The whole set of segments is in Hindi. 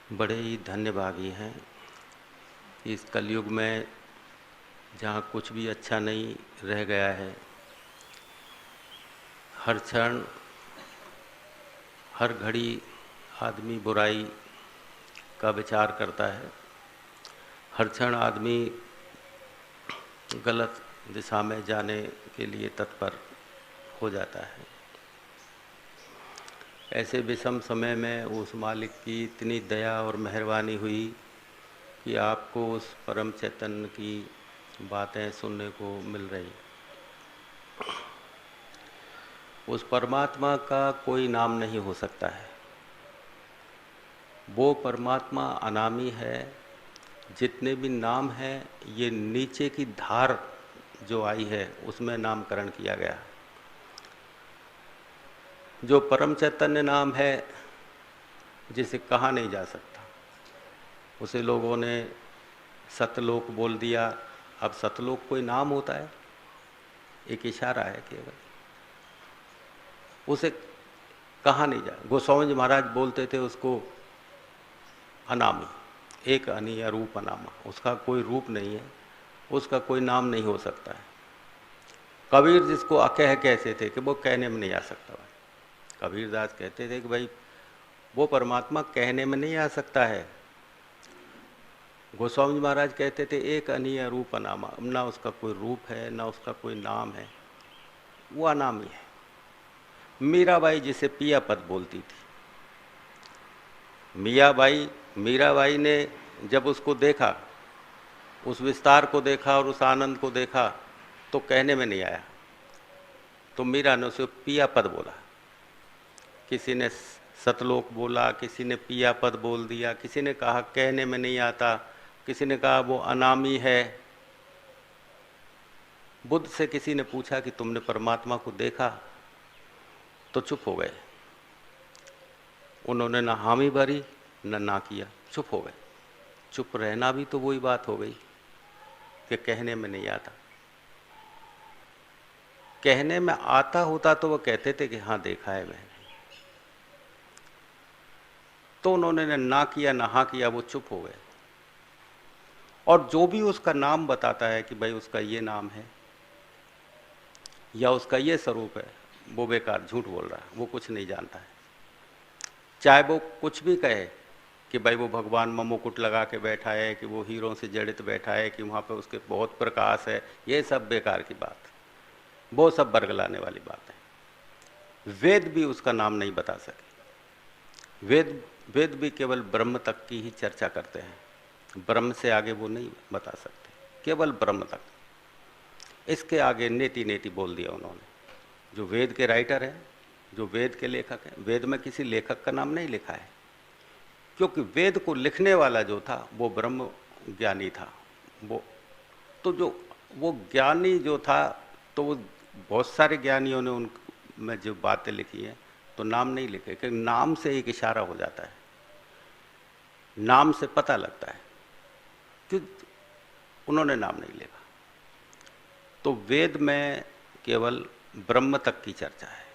बड़े ही धन्यभागी हैं कि इस कलयुग में जहाँ कुछ भी अच्छा नहीं रह गया है, हर क्षण हर घड़ी आदमी बुराई का विचार करता है। हर क्षण आदमी गलत दिशा में जाने के लिए तत्पर हो जाता है। ऐसे विषम समय में उस मालिक की इतनी दया और मेहरबानी हुई कि आपको उस परम चैतन्य की बातें सुनने को मिल रही। उस परमात्मा का कोई नाम नहीं हो सकता है। वो परमात्मा अनामी है। जितने भी नाम हैं ये नीचे की धार जो आई है उसमें नामकरण किया गया। जो परम चैतन्य नाम है जिसे कहा नहीं जा सकता, उसे लोगों ने सतलोक बोल दिया। अब सतलोक कोई नाम होता है? एक इशारा है केवल। उसे कहा नहीं जा। गोस्वामी जी महाराज बोलते थे उसको अनामी, एक अनि अरूप अनामा। उसका कोई रूप नहीं है, उसका कोई नाम नहीं हो सकता है। कबीर जिसको अकह कहते थे कि वो कहने में नहीं आ सकता। भाई कबीर दास कहते थे कि भाई वो परमात्मा कहने में नहीं आ सकता है। गोस्वामी जी महाराज कहते थे एक अनि अरूप अनामा। ना उसका कोई रूप है, ना उसका कोई नाम है, वो अनामी है। मीराबाई जिसे पिया पद बोलती थी, मीराबाई ने जब उसको देखा, उस विस्तार को देखा और उस आनंद को देखा तो कहने में नहीं आया, तो मीरा ने उसे पिया पद बोला। किसी ने सतलोक बोला, किसी ने पिया पद बोल दिया, किसी ने कहा कहने में नहीं आता, किसी ने कहा वो अनामी है। बुद्ध से किसी ने पूछा कि तुमने परमात्मा को देखा? तो चुप हो गए। उन्होंने ना हामी भरी ना किया, चुप हो गए। चुप रहना भी तो वही बात हो गई कि कहने में नहीं आता। कहने में आता होता तो वो कहते थे कि हाँ देखा है मैंने। तो उन्होंने ना किया ना हाँ किया, वो चुप हो गए। और जो भी उसका नाम बताता है कि भाई उसका ये नाम है या उसका ये स्वरूप है, वो बेकार झूठ बोल रहा है, वो कुछ नहीं जानता है। चाहे वो कुछ भी कहे कि भाई वो भगवान में मुकुट लगा के बैठा है, कि वो हीरों से जड़ित बैठा है, कि वहाँ पे उसके बहुत प्रकाश है, ये सब बेकार की बात, वो सब बरगलाने वाली बात है। वेद भी उसका नाम नहीं बता सके। वेद भी केवल ब्रह्म तक की ही चर्चा करते हैं, ब्रह्म से आगे वो नहीं बता सकते, केवल ब्रह्म तक। इसके आगे नेति नेति बोल दिया उन्होंने। जो वेद के राइटर हैं, जो वेद के लेखक हैं, वेद में किसी लेखक का नाम नहीं लिखा है, क्योंकि वेद को लिखने वाला जो था वो ब्रह्म ज्ञानी था। वो ज्ञानी जो था, तो वो बहुत सारे ज्ञानियों ने उनमें जो बातें लिखी हैं तो नाम नहीं लिखे, क्योंकि नाम से एक इशारा हो जाता है, नाम से पता लगता है कि उन्होंने नाम नहीं लिखा। तो वेद में केवल ब्रह्म तक की चर्चा है।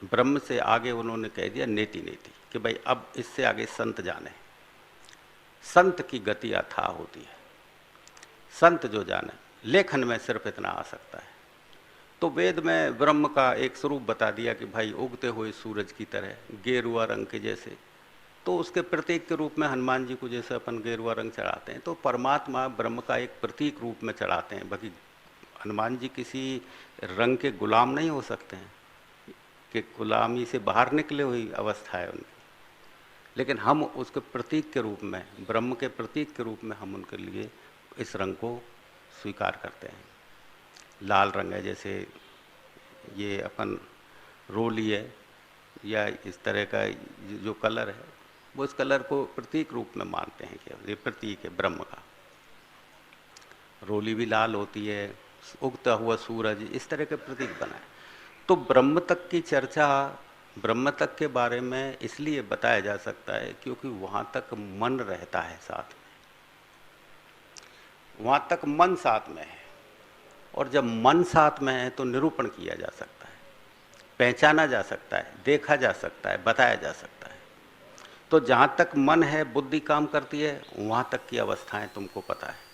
ब्रह्म से आगे उन्होंने कह दिया नेति नेति कि भाई अब इससे आगे संत जाने। संत की गति अथाह होती है। संत जो जाने, लेखन में सिर्फ इतना आ सकता है। तो वेद में ब्रह्म का एक स्वरूप बता दिया कि भाई उगते हुए सूरज की तरह, गेरुआ रंग के जैसे। तो उसके प्रतीक के रूप में हनुमान जी को जैसे अपन गेरुआ रंग चढ़ाते हैं, तो परमात्मा ब्रह्म का एक प्रतीक रूप में चढ़ाते हैं। बाकी हनुमान जी किसी रंग के गुलाम नहीं हो सकते हैं, कि गुलामी से बाहर निकले हुई अवस्था है उनकी, लेकिन हम उसके प्रतीक के रूप में, ब्रह्म के प्रतीक के रूप में हम उनके लिए इस रंग को स्वीकार करते हैं। लाल रंग है, जैसे ये अपन रोली है या इस तरह का जो कलर है, वो इस कलर को प्रतीक रूप में मानते हैं कि ये प्रतीक है ब्रह्म का। रोली भी लाल होती है, उगता हुआ सूरज, इस तरह के प्रतीक बनाए। तो ब्रह्म तक की चर्चा, ब्रह्म तक के बारे में इसलिए बताया जा सकता है क्योंकि वहाँ तक मन रहता है साथ में, वहाँ तक मन साथ में है। और जब मन साथ में है तो निरूपण किया जा सकता है, पहचाना जा सकता है, देखा जा सकता है, बताया जा सकता है। तो जहाँ तक मन है, बुद्धि काम करती है, वहाँ तक की अवस्थाएं तुमको पता है।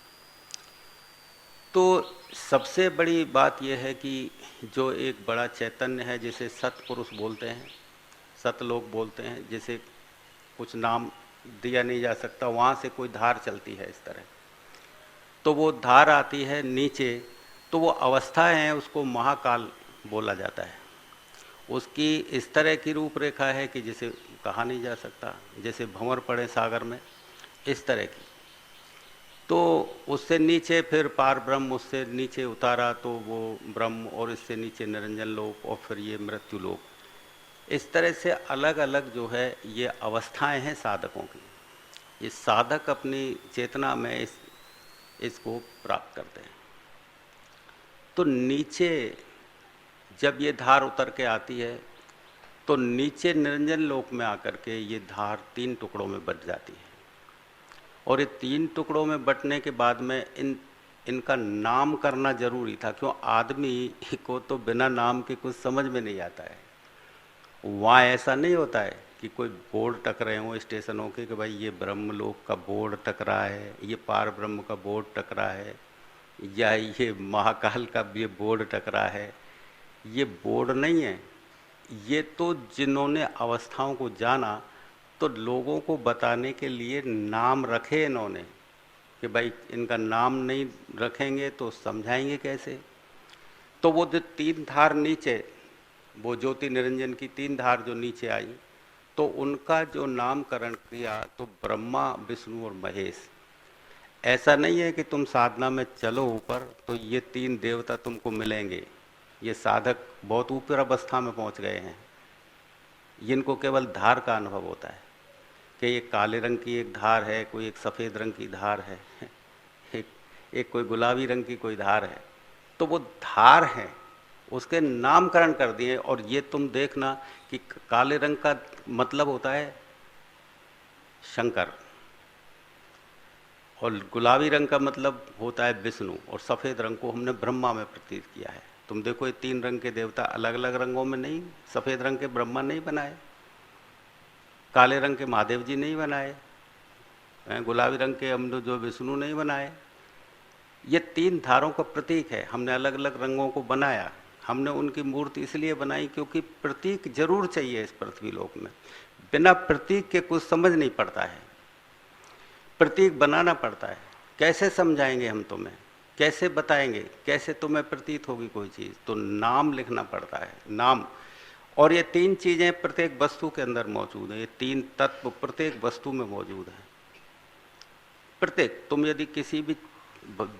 तो सबसे बड़ी बात यह है कि जो एक बड़ा चैतन्य है, जिसे सतपुरुष बोलते हैं, सतलोक बोलते हैं, जिसे कुछ नाम दिया नहीं जा सकता, वहाँ से कोई धार चलती है इस तरह, तो वो धार आती है नीचे, तो वो अवस्थाएं हैं, उसको महाकाल बोला जाता है। उसकी इस तरह की रूपरेखा है कि जिसे कहा नहीं जा सकता, जैसे भंवर पड़े सागर में, इस तरह की। तो उससे नीचे फिर पार ब्रह्म, उससे नीचे उतारा तो वो ब्रह्म, और इससे नीचे निरंजन लोक, और फिर ये मृत्यु लोक। इस तरह से अलग अलग जो है ये अवस्थाएं हैं साधकों की। ये साधक अपनी चेतना में इसको प्राप्त करते हैं। तो नीचे जब ये धार उतर के आती है, तो नीचे निरंजन लोक में आकर के ये धार 3 टुकड़ों में बट जाती है। और ये 3 टुकड़ों में बटने के बाद में इनका नाम करना जरूरी था, क्यों? आदमी को तो बिना नाम के कुछ समझ में नहीं आता है। वहाँ ऐसा नहीं होता है कि कोई बोर्ड टकरे हों स्टेशनों के कि भाई ये ब्रह्मलोक का बोर्ड टकरा है, ये पार ब्रह्म का बोर्ड टकरा है, या ये महाकाल का ये बोर्ड टकरा है। ये बोर्ड नहीं है, ये तो जिन्होंने अवस्थाओं को जाना, तो लोगों को बताने के लिए नाम रखे इन्होंने कि भाई इनका नाम नहीं रखेंगे तो समझाएंगे कैसे। तो वो जो 3 धार नीचे, वो ज्योति निरंजन की 3 धार जो नीचे आई, तो उनका जो नामकरण किया तो ब्रह्मा, विष्णु और महेश। ऐसा नहीं है कि तुम साधना में चलो ऊपर तो ये 3 देवता तुमको मिलेंगे। ये साधक बहुत ऊपर अवस्था में पहुंच गए हैं, जिनको केवल धार का अनुभव होता है कि ये काले रंग की एक धार है, कोई एक सफ़ेद रंग की धार है, एक कोई गुलाबी रंग की कोई धार है। तो वो धार है, उसके नामकरण कर दिए। और ये तुम देखना कि काले रंग का मतलब होता है शंकर, और गुलाबी रंग का मतलब होता है विष्णु, और सफ़ेद रंग को हमने ब्रह्मा में प्रतीत किया है। तुम देखो ये 3 रंग के देवता अलग अलग रंगों में नहीं, सफ़ेद रंग के ब्रह्मा नहीं बनाए, काले रंग के महादेव जी नहीं बनाए, गुलाबी रंग के हम जो विष्णु नहीं बनाए। ये 3 धारों का प्रतीक है। हमने अलग अलग रंगों को बनाया, हमने उनकी मूर्ति इसलिए बनाई क्योंकि प्रतीक जरूर चाहिए इस पृथ्वी लोक में। बिना प्रतीक के कुछ समझ नहीं पड़ता है, प्रतीक बनाना पड़ता है। कैसे समझाएंगे हम तुम्हें, कैसे बताएंगे, कैसे तुम्हें प्रतीत होगी कोई चीज़? तो नाम लिखना पड़ता है, नाम। और ये 3 चीज़ें प्रत्येक वस्तु के अंदर मौजूद हैं, ये 3 तत्व प्रत्येक वस्तु में मौजूद हैं। प्रत्येक, तुम यदि किसी भी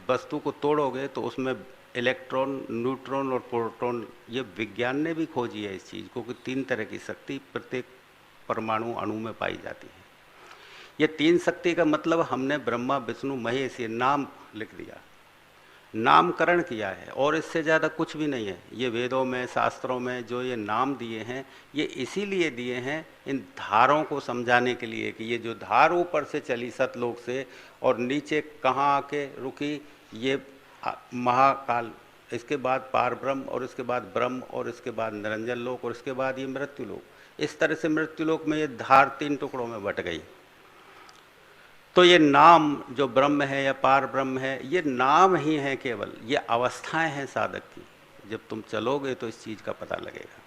वस्तु को तोड़ोगे तो उसमें इलेक्ट्रॉन, न्यूट्रॉन और प्रोटॉन, ये विज्ञान ने भी खोजी है इस चीज़ को कि 3 तरह की शक्ति प्रत्येक परमाणु अणु में पाई जाती है। ये 3 शक्ति का मतलब हमने ब्रह्मा, विष्णु, महेश ये नाम लिख दिया, नामकरण किया है, और इससे ज़्यादा कुछ भी नहीं है। ये वेदों में, शास्त्रों में जो ये नाम दिए हैं, ये इसीलिए दिए हैं इन धारों को समझाने के लिए कि ये जो धार ऊपर से चली सतलोक से और नीचे कहाँ आके रुकी, ये महाकाल, इसके बाद पार ब्रह्म, और इसके बाद ब्रह्म, और इसके बाद निरंजन लोक, और इसके बाद ये मृत्यु लोक। इस तरह से मृत्यु लोक में ये धार 3 टुकड़ों में बट गई। तो ये नाम जो ब्रह्म है या पार ब्रह्म है, ये नाम ही है केवल, ये अवस्थाएं हैं साधक की। जब तुम चलोगे तो इस चीज़ का पता लगेगा,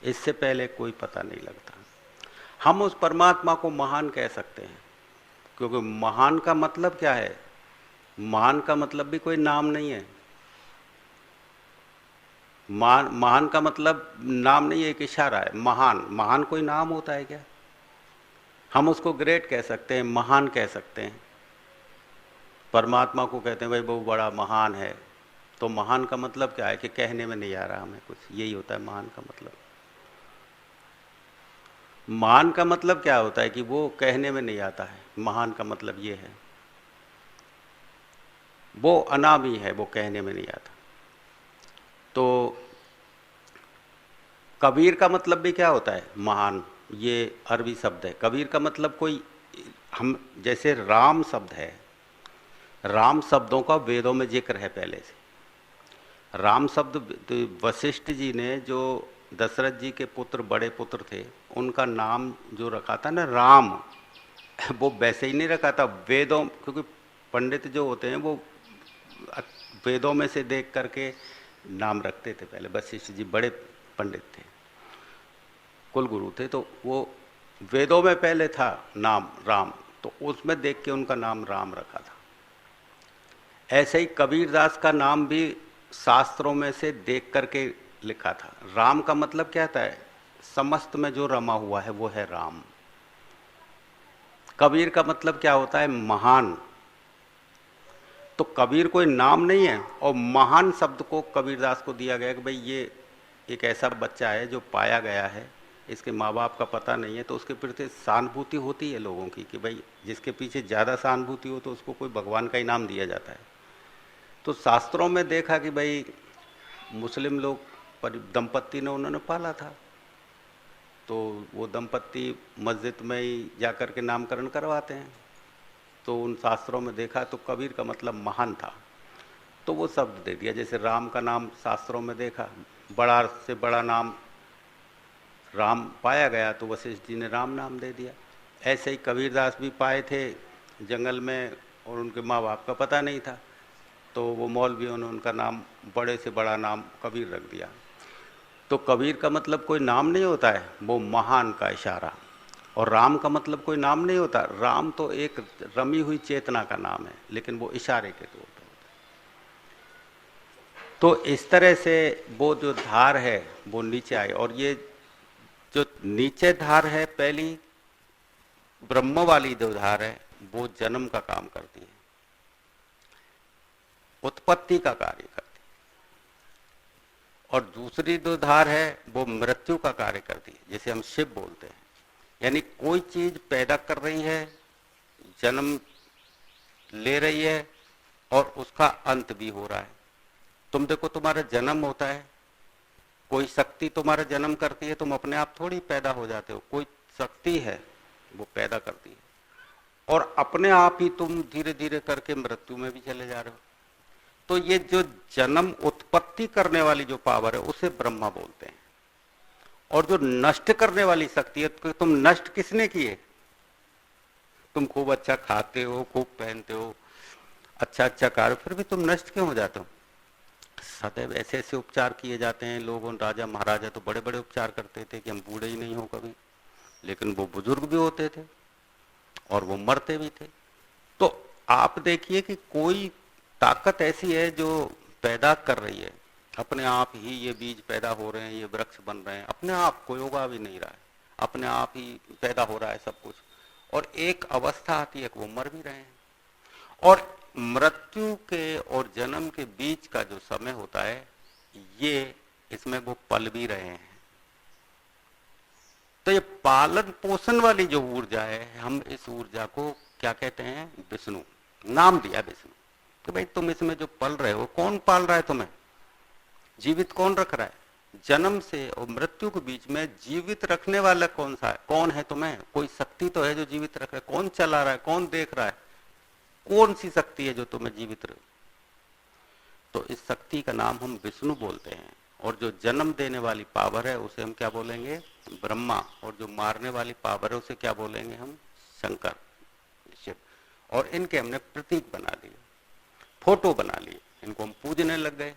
इससे पहले कोई पता नहीं लगता। हम उस परमात्मा को महान कह सकते हैं, क्योंकि महान का मतलब क्या है? महान का मतलब भी कोई नाम नहीं है। महान का मतलब नाम नहीं है, एक इशारा है। महान, महान कोई नाम होता है क्या? हम उसको ग्रेट कह सकते हैं, महान कह सकते हैं। परमात्मा को कहते हैं भाई वो बड़ा महान है, तो महान का मतलब क्या है कि कहने में नहीं आ रहा हमें कुछ, यही होता है महान का मतलब। महान का मतलब क्या होता है कि वो कहने में नहीं आता है। महान का मतलब ये है, वो अनामी है, वो कहने में नहीं आता। तो कबीर का मतलब भी क्या होता है? महान, ये अरबी शब्द है। कबीर का मतलब कोई, हम जैसे राम शब्द है, राम शब्दों का वेदों में जिक्र है पहले से। राम शब्द वशिष्ठ जी ने जो दशरथ जी के पुत्र, बड़े पुत्र थे, उनका नाम जो रखा था ना राम, वो वैसे ही नहीं रखा था वेदों, क्योंकि पंडित जो होते हैं वो वेदों में से देख करके नाम रखते थे। पहले वशिष्ठ जी बड़े पंडित थे, कुल गुरु थे, तो वो वेदों में पहले था नाम राम, तो उसमें देख के उनका नाम राम रखा था। ऐसे ही कबीरदास का नाम भी शास्त्रों में से देख करके लिखा था। राम का मतलब क्या था है? समस्त में जो रमा हुआ है वो है राम। कबीर का मतलब क्या होता है? महान। तो कबीर कोई नाम नहीं है, और महान शब्द को कबीरदास को दिया गया कि भाई ये एक ऐसा बच्चा है जो पाया गया है, इसके माँ बाप का पता नहीं है, तो उसके प्रति सहानुभूति होती है लोगों की कि भाई जिसके पीछे ज़्यादा सहानुभूति हो तो उसको कोई भगवान का इनाम दिया जाता है। तो शास्त्रों में देखा कि भाई मुस्लिम लोग दंपत्ति ने उन्होंने पाला था, तो वो दंपत्ति मस्जिद में ही जाकर के नामकरण करवाते हैं। तो उन शास्त्रों में देखा तो कबीर का मतलब महान था, तो वो शब्द दे दिया। जैसे राम का नाम शास्त्रों में देखा, बड़ा से बड़ा नाम राम पाया गया, तो वशिष्ठ जी ने राम नाम दे दिया। ऐसे ही कबीरदास भी पाए थे जंगल में, और उनके माँ बाप का पता नहीं था, तो वो मौलवियों ने उनका नाम, बड़े से बड़ा नाम कबीर रख दिया। तो कबीर का मतलब कोई नाम नहीं होता है, वो महान का इशारा। और राम का मतलब कोई नाम नहीं होता, राम तो एक रमी हुई चेतना का नाम है, लेकिन वो इशारे के तौर पर होता है। तो इस तरह से वो जो धार है वो नीचे आई, और ये जो नीचे धार है पहली ब्रह्म वाली जो धार है वो जन्म का काम करती है, उत्पत्ति का कार्य करती है, और दूसरी जो धार है वो मृत्यु का कार्य करती है, जैसे हम शिव बोलते हैं। यानी कोई चीज पैदा कर रही है, जन्म ले रही है, और उसका अंत भी हो रहा है। तुम देखो, तुम्हारा जन्म होता है, कोई शक्ति तुम्हारा जन्म करती है, तुम अपने आप थोड़ी पैदा हो जाते हो, कोई शक्ति है वो पैदा करती है, और अपने आप ही तुम धीरे धीरे करके मृत्यु में भी चले जा रहे हो। तो ये जो जन्म उत्पत्ति करने वाली जो पावर है उसे ब्रह्मा बोलते हैं। और जो नष्ट करने वाली शक्ति है, तो तुम नष्ट किसने किए? तुम खूब अच्छा खाते हो, खूब पहनते हो, अच्छा अच्छा कार्य, फिर भी तुम नष्ट क्यों हो जाते हो? सदैव ऐसे ऐसे उपचार किए जाते हैं लोगों, राजा महाराजा तो बड़े बड़े उपचार करते थे कि हम बूढ़े ही नहीं हो कभी, लेकिन वो बुजुर्ग भी होते थे और वो मरते भी थे। तो आप देखिए कि कोई ताकत ऐसी है जो पैदा कर रही है, अपने आप ही ये बीज पैदा हो रहे हैं, ये वृक्ष बन रहे हैं, अपने आप कोई होगा भी नहीं रहा है, अपने आप ही पैदा हो रहा है सब कुछ। और एक अवस्था आती है कि वो मर भी रहे हैं, और मृत्यु के और जन्म के बीच का जो समय होता है, ये इसमें वो पल भी रहे हैं। तो ये पालन पोषण वाली जो ऊर्जा है, हम इस ऊर्जा को क्या कहते हैं? विष्णु। नाम दिया विष्णु कि भाई तुम इसमें जो पल रहे हो, कौन पाल रहा है तुम्हें? जीवित कौन रख रहा है? जन्म से और मृत्यु के बीच में जीवित रखने वाला कौन सा है? कौन है तुम्हें? कोई शक्ति तो है जो जीवित रख रहा है। कौन चला रहा है? कौन देख रहा है? कौन सी शक्ति है जो तुम्हें जीवित रख? तो इस शक्ति का नाम हम विष्णु बोलते हैं। और जो जन्म देने वाली पावर है उसे हम क्या बोलेंगे? ब्रह्मा। और जो मारने वाली पावर है उसे क्या बोलेंगे हम? शंकर, शिव। और इनके हमने प्रतीक बना लिए, फोटो बना लिए, इनको हम पूजने लग गए।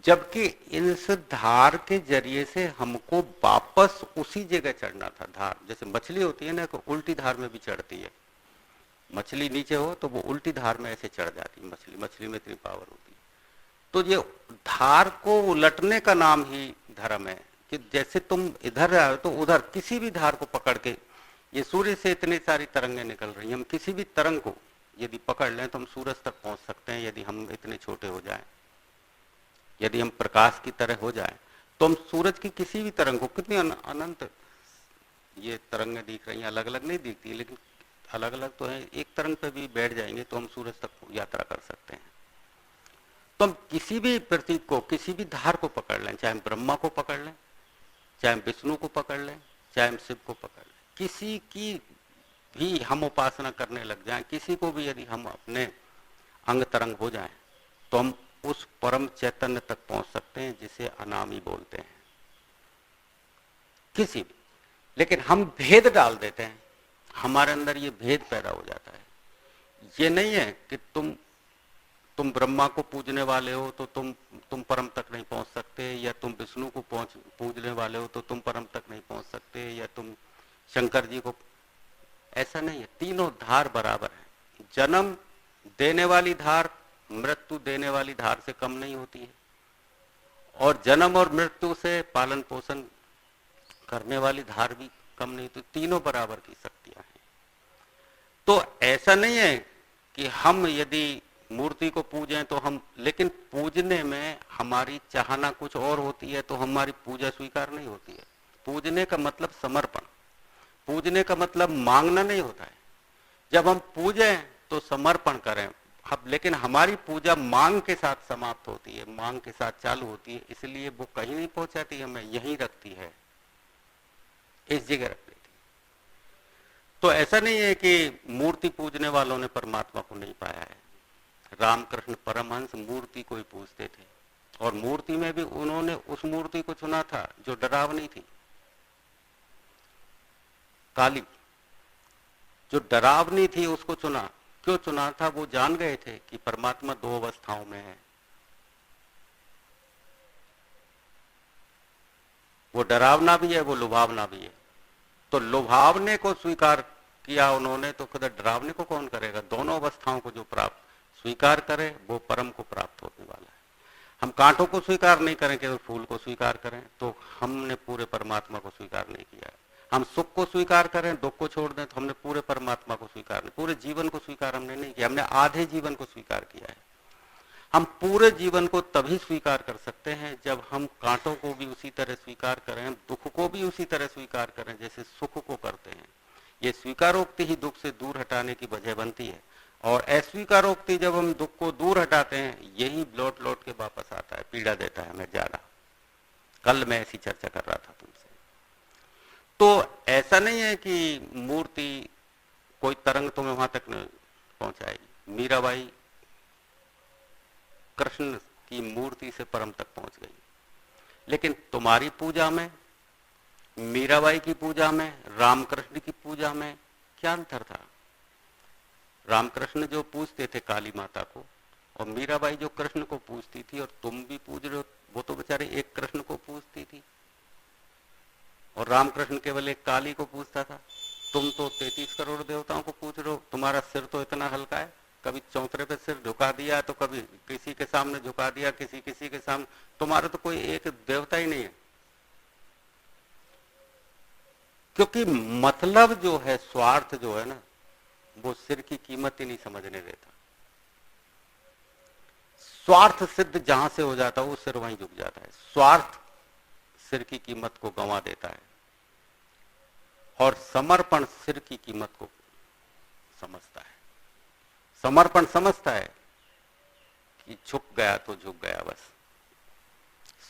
जबकि इस धार के जरिए से हमको वापस उसी जगह चढ़ना था। धार जैसे मछली होती है ना, उल्टी धार में भी चढ़ती है। मछली नीचे हो तो वो उल्टी धार में ऐसे चढ़ जाती है मछली, मछली में इतनी पावर होती है। तो ये धार को उलटने का नाम ही धर्म है, कि जैसे तुम इधर आए तो उधर किसी भी धार को पकड़ के, ये सूर्य से इतनी सारी तरंगें निकल रही हैं, हम किसी भी तरंग को यदि पकड़ लें तो हम सूरज तक पहुंच सकते हैं। यदि हम इतने छोटे हो जाएं, यदि हम प्रकाश की तरह हो जाएं, तो हम सूरज की किसी भी तरंग को, कितनी अनंत ये तरंगें दिख रही हैं, अलग अलग नहीं दिखती लेकिन अलग अलग तो है, एक तरंग पे भी बैठ जाएंगे तो हम सूरज तक यात्रा कर सकते हैं। तो हम किसी भी प्रतीक को, किसी भी धार को पकड़ लें, चाहे हम ब्रह्मा को पकड़ लें, चाहे हम विष्णु को पकड़ लें, चाहे हम शिव को पकड़ लें, किसी की भी हम उपासना करने लग जाएं, किसी को भी यदि हम अपने अंग तरंग हो जाएं, तो हम उस परम चैतन्य तक पहुंच सकते हैं जिसे अनामी बोलते हैं। किसी भी। लेकिन हम भेद डाल देते हैं, हमारे अंदर ये भेद पैदा हो जाता है। ये नहीं है कि तुम ब्रह्मा को पूजने वाले हो तो तुम परम तक नहीं पहुंच सकते, या तुम विष्णु को पूजने वाले हो तो तुम परम तक नहीं पहुंच सकते, या तुम शंकर जी को। ऐसा नहीं है, तीनों धार बराबर है। जन्म देने वाली धार मृत्यु देने वाली धार से कम नहीं होती है, और जन्म और मृत्यु से पालन पोषण करने वाली धार भी कम नहीं होती। तीनों बराबर की शक्तियां हैं। तो ऐसा नहीं है कि हम यदि मूर्ति को पूजें तो हम, लेकिन पूजने में हमारी चाहना कुछ और होती है तो हमारी पूजा स्वीकार नहीं होती है। पूजने का मतलब समर्पण, पूजने का मतलब मांगना नहीं होता है। जब हम पूजें तो समर्पण करें। अब लेकिन हमारी पूजा मांग के साथ समाप्त होती है, मांग के साथ चालू होती है, इसलिए वो कहीं नहीं पहुंचाती, हमें यहीं रखती है, इस जगह रख देती है। तो ऐसा नहीं है कि मूर्ति पूजने वालों ने परमात्मा को नहीं पाया है। रामकृष्ण परमहंस मूर्ति को ही पूजते थे, और मूर्ति में भी उन्होंने उस मूर्ति को चुना था जो डरावनी थी। काली जो डरावनी थी उसको चुना। क्यों चुना था? वो जान गए थे कि परमात्मा दो अवस्थाओं में है। वो डरावना भी है, वो लुभावना भी है। तो लुभावने को स्वीकार किया उन्होंने, तो खुद डरावने को कौन करेगा? दोनों अवस्थाओं को जो प्राप्त स्वीकार करे वो परम को प्राप्त होने वाला है। हम कांटों को स्वीकार नहीं करें, केवल फूल को स्वीकार करें, तो हमने पूरे परमात्मा को स्वीकार नहीं किया है। हम सुख को स्वीकार करें, दुख को छोड़ दें, तो हमने पूरे परमात्मा को स्वीकार नहीं, पूरे जीवन को स्वीकार हमने नहीं किया, हमने आधे जीवन को स्वीकार किया है। हम पूरे जीवन को तभी स्वीकार कर सकते हैं जब हम कांटों को भी उसी तरह स्वीकार करें, दुख को भी उसी तरह स्वीकार करें जैसे सुख को करते हैं। ये स्वीकारोक्ति ही दुख से दूर हटाने की वजह बनती है, और अस्वीकारोक्ति जब हम दुख को दूर हटाते हैं, यही लौट लौट के वापस आता है, पीड़ा देता है हमें ज्यादा। कल मैं ऐसी चर्चा कर रहा था तुमसे। तो ऐसा नहीं है कि मूर्ति कोई तरंग तुम्हें वहां तक नहीं पहुंचाएगी। मीराबाई कृष्ण की मूर्ति से परम तक पहुंच गई, लेकिन तुम्हारी पूजा में, मीराबाई की पूजा में, रामकृष्ण की पूजा में क्या अंतर था? रामकृष्ण जो पूजते थे काली माता को, और मीराबाई जो कृष्ण को पूजती थी, और तुम भी पूज रहे हो, वो तो बेचारे एक कृष्ण को पूजती थी, और रामकृष्ण केवल एक काली को पूजता था। तुम तो 33 करोड़ देवताओं को पूज रहे हो। तुम्हारा सिर तो इतना हल्का है, कभी चौतरे पे सिर झुका दिया तो कभी किसी के सामने झुका दिया, किसी के सामने। तुम्हारा तो कोई एक देवता ही नहीं है, क्योंकि मतलब जो है, स्वार्थ जो है ना, वो सिर की कीमत ही नहीं समझने देता। स्वार्थ सिद्ध जहां से हो जाता है वो सिर वहीं झुक जाता है। स्वार्थ सिर की कीमत को गंवा देता है, और समर्पण सिर की कीमत को समझता है। समर्पण समझता है कि झुक गया तो झुक गया बस,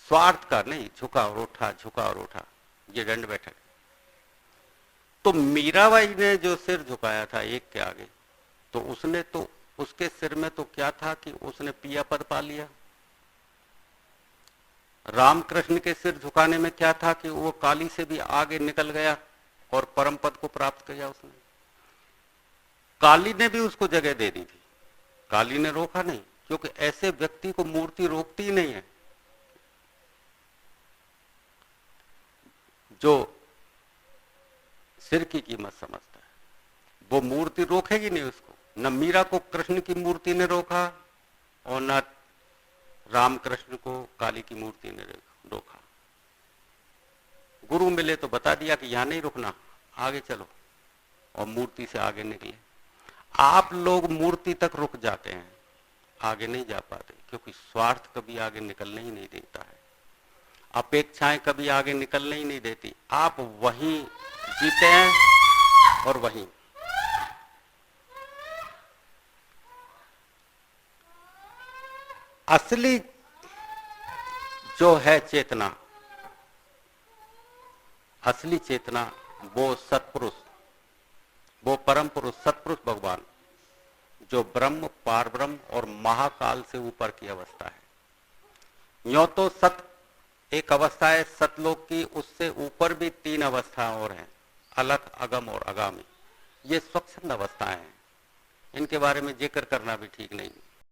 स्वार्थ का नहीं। झुका और उठा, झुका और उठा, ये दंड बैठक। तो मीराबाई ने जो सिर झुकाया था एक के आगे, तो उसने तो, उसके सिर में तो क्या था कि उसने पिया पद पा लिया। रामकृष्ण के सिर झुकाने में क्या था कि वो काली से भी आगे निकल गया और परम पद को प्राप्त किया उसने। काली ने भी उसको जगह दे दी थी, काली ने रोका नहीं, क्योंकि ऐसे व्यक्ति को मूर्ति रोकती ही नहीं है। जो सिर की कीमत समझता है, वो मूर्ति रोकेगी नहीं उसको। न मीरा को कृष्ण की मूर्ति ने रोका, और न रामकृष्ण को काली की मूर्ति ने रोका। गुरु मिले तो बता दिया कि यहां नहीं रुकना, आगे चलो, और मूर्ति से आगे निकले। आप लोग मूर्ति तक रुक जाते हैं, आगे नहीं जा पाते, क्योंकि स्वार्थ कभी आगे निकलने ही नहीं देता है, अपेक्षाएं कभी आगे निकलने ही नहीं देती। आप वहीं जीते हैं और वहीं। असली जो है चेतना, असली चेतना, वो सत्पुरुष, वो परम पुरुष, सत्पुरुष भगवान, जो ब्रह्म, पारब्रह्म और महाकाल से ऊपर की अवस्था है। यो तो सत एक अवस्था है सतलोक की, उससे ऊपर भी 3 अवस्थाएं और हैं, अलख, अगम और आगामी। ये स्वच्छंद अवस्थाएं हैं, इनके बारे में जिक्र करना भी ठीक नहीं।